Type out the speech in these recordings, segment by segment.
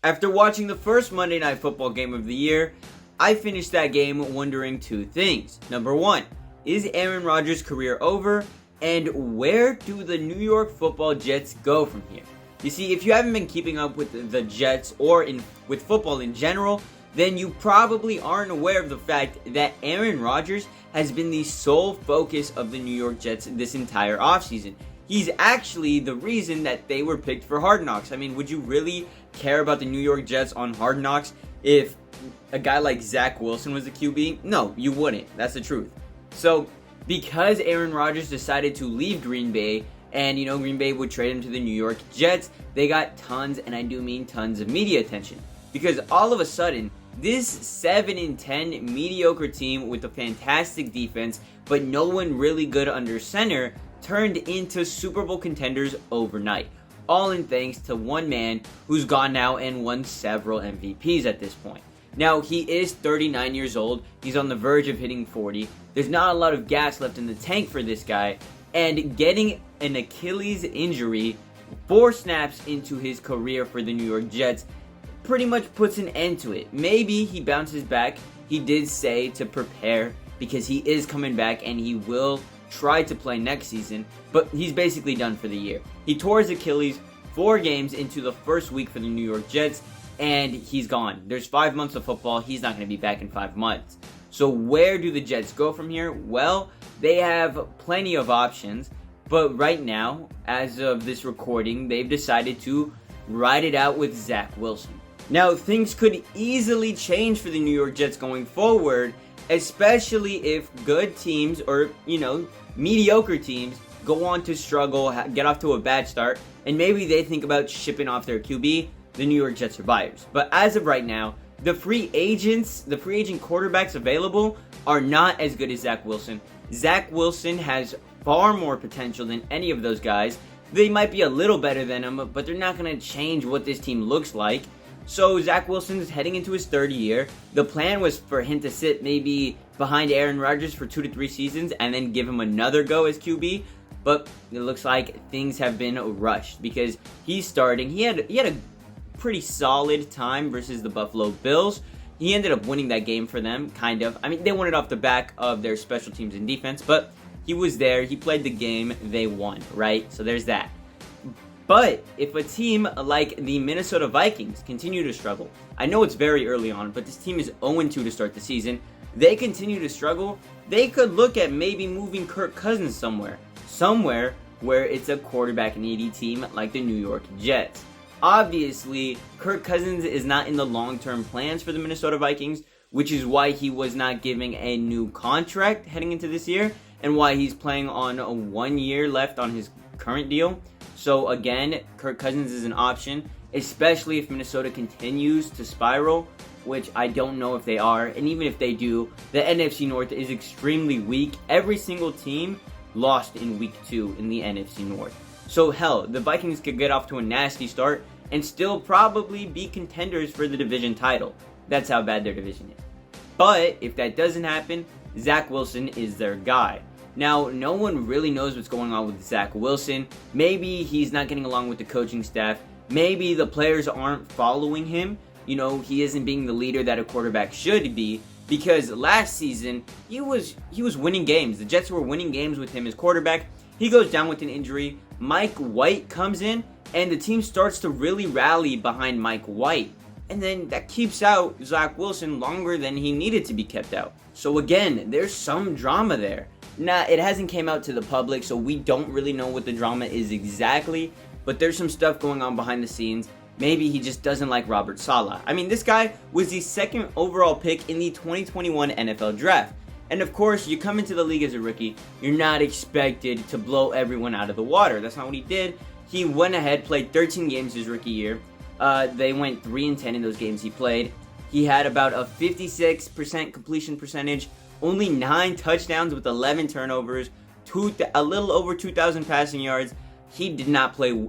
After watching the first Monday Night Football game of the year, I finished that game wondering two things. Number one, is Aaron Rodgers' career over? And where do the New York Football Jets go from here? You see, if you haven't been keeping up with the Jets or with football in general, then you probably aren't aware of the fact that Aaron Rodgers has been the sole focus of the New York Jets this entire offseason. He's actually the reason that they were picked for Hard Knocks. I mean, would you really care about the New York Jets on Hard Knocks if a guy like Zach Wilson was the QB? No, you wouldn't. That's the truth. So, because Aaron Rodgers decided to leave Green Bay, and Green Bay would trade him to the New York Jets, they got tons, and I do mean tons, of media attention. Because all of a sudden, this 7-10 mediocre team with a fantastic defense, but no one really good under center, turned into Super Bowl contenders overnight. All in thanks to one man who's gone now and won several MVPs at this point. Now, he is 39 years old. He's on the verge of hitting 40. There's not a lot of gas left in the tank for this guy. And getting an Achilles injury 4 snaps into his career for the New York Jets pretty much puts an end to it. Maybe he bounces back. He did say to prepare because he is coming back and he will try to play next season, but he's basically done for the year. He tore his Achilles 4 games into the first week for the New York Jets, and he's gone. There's 5 months of football. He's not going to be back in 5 months. So where do the Jets go from here? Well, they have plenty of options, but right now, as of this recording, they've decided to ride it out with Zach Wilson. Now, things could easily change for the New York Jets going forward, especially if good teams or, mediocre teams go on to struggle, get off to a bad start, and maybe they think about shipping off their QB. The New York Jets are buyers. But as of right now, the free agent quarterbacks available are not as good as Zach Wilson. Zach Wilson has far more potential than any of those guys. They might be a little better than him, but they're not going to change what this team looks like. So Zach Wilson is heading into his third year. The plan was for him to sit maybe behind Aaron Rodgers for 2 to 3 seasons and then give him another go as QB. But it looks like things have been rushed because he's starting. He had a pretty solid time versus the Buffalo Bills. He ended up winning that game for them, kind of. I mean, they won it off the back of their special teams and defense, but he was there. He played the game. They won, right? So there's that. But if a team like the Minnesota Vikings continue to struggle, I know it's very early on, but this team is 0-2 to start the season. They continue to struggle. They could look at maybe moving Kirk Cousins somewhere where it's a quarterback needy team like the New York Jets. Obviously, Kirk Cousins is not in the long-term plans for the Minnesota Vikings, which is why he was not giving a new contract heading into this year, and why he's playing on a 1 year left on his current deal. So again, Kirk Cousins is an option, especially if Minnesota continues to spiral, which I don't know if they are, and even if they do, the NFC North is extremely weak. Every single team lost in week 2 in the NFC North. So hell, the Vikings could get off to a nasty start and still probably be contenders for the division title. That's how bad their division is. But if that doesn't happen, Zach Wilson is their guy. Now, no one really knows what's going on with Zach Wilson. Maybe he's not getting along with the coaching staff. Maybe the players aren't following him. He isn't being the leader that a quarterback should be. Because last season, he was winning games. The Jets were winning games with him as quarterback. He goes down with an injury. Mike White comes in, and the team starts to really rally behind Mike White. And then that keeps out Zach Wilson longer than he needed to be kept out. So again, there's some drama there. Now, it hasn't came out to the public, so we don't really know what the drama is exactly. But there's some stuff going on behind the scenes. Maybe he just doesn't like Robert Saleh. I mean, this guy was the 2nd overall pick in the 2021 NFL Draft. And of course, you come into the league as a rookie, you're not expected to blow everyone out of the water. That's not what he did. He went ahead, played 13 games his rookie year. They went 3-10 in those games he played. He had about a 56% completion percentage, only 9 touchdowns with 11 turnovers, a little over 2,000 passing yards. He did not play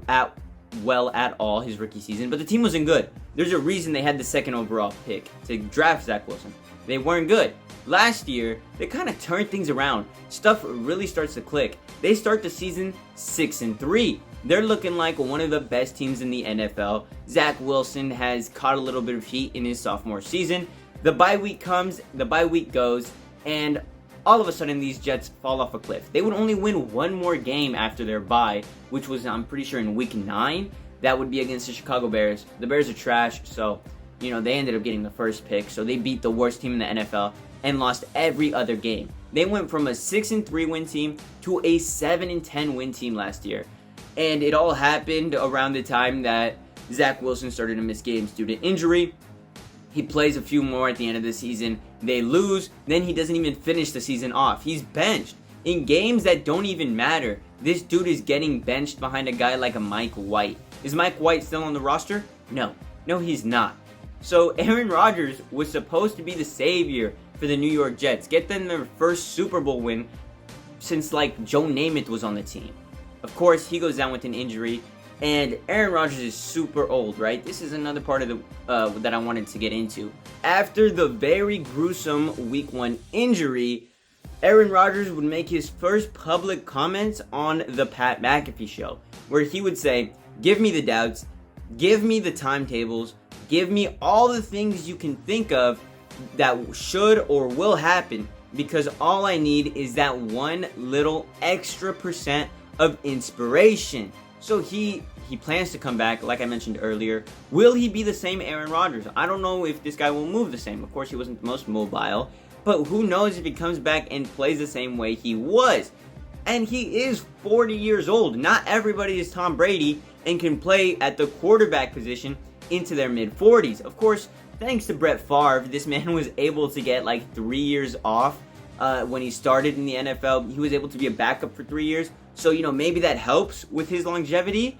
well at all his rookie season, but the team wasn't good. There's a reason they had the 2nd overall pick to draft Zach Wilson. They weren't good. Last year, they kind of turned things around. Stuff really starts to click. They start the season 6-3. they're looking like one of the best teams in the NFL. Zach Wilson has caught a little bit of heat in his sophomore season. The bye week comes, the bye week goes, and all of a sudden these Jets fall off a cliff. They would only win one more game after their bye, which was, I'm pretty sure, in week 9. That would be against the Chicago Bears. The Bears are trash, so, they ended up getting the first pick. So they beat the worst team in the NFL and lost every other game. They went from a 6-3 win team to a 7-10 win team last year. And it all happened around the time that Zach Wilson started to miss games due to injury. He plays a few more at the end of the season. They lose. Then he doesn't even finish the season off. He's benched. In games that don't even matter, this dude is getting benched behind a guy like a Mike White. Is Mike White still on the roster? No. No, he's not. So Aaron Rodgers was supposed to be the savior for the New York Jets. Get them their first Super Bowl win since, Joe Namath was on the team. Of course, he goes down with an injury. And Aaron Rodgers is super old, right? This is another part of the that I wanted to get into. After the very gruesome Week 1 injury, Aaron Rodgers would make his first public comments on the Pat McAfee show, where he would say, "Give me the doubts, give me the timetables, give me all the things you can think of that should or will happen, because all I need is that one little extra percent of inspiration." So he plans to come back, like I mentioned earlier. Will he be the same Aaron Rodgers? I don't know if this guy will move the same. Of course, he wasn't the most mobile, but who knows if he comes back and plays the same way he was. And he is 40 years old. Not everybody is Tom Brady and can play at the quarterback position into their mid-40s. Of course, thanks to Brett Favre, this man was able to get 3 years off when he started in the NFL. He was able to be a backup for 3 years. So, maybe that helps with his longevity.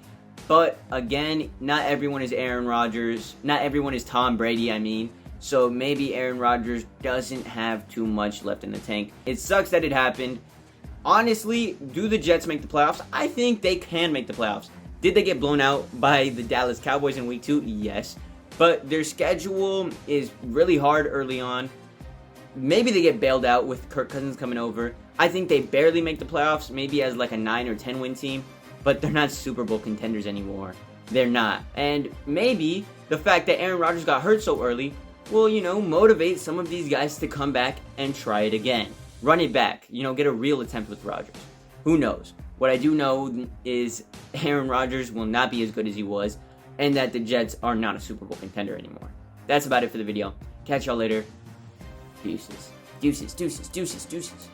But again, not everyone is Aaron Rodgers. Not everyone is Tom Brady, I mean. So maybe Aaron Rodgers doesn't have too much left in the tank. It sucks that it happened. Honestly, do the Jets make the playoffs? I think they can make the playoffs. Did they get blown out by the Dallas Cowboys in Week 2? Yes. But their schedule is really hard early on. Maybe they get bailed out with Kirk Cousins coming over. I think they barely make the playoffs, maybe as a 9 or 10 win team. But they're not Super Bowl contenders anymore. They're not. And maybe the fact that Aaron Rodgers got hurt so early will, motivate some of these guys to come back and try it again. Run it back. Get a real attempt with Rodgers. Who knows? What I do know is Aaron Rodgers will not be as good as he was, and that the Jets are not a Super Bowl contender anymore. That's about it for the video. Catch y'all later. Deuces. Deuces, deuces, deuces, deuces.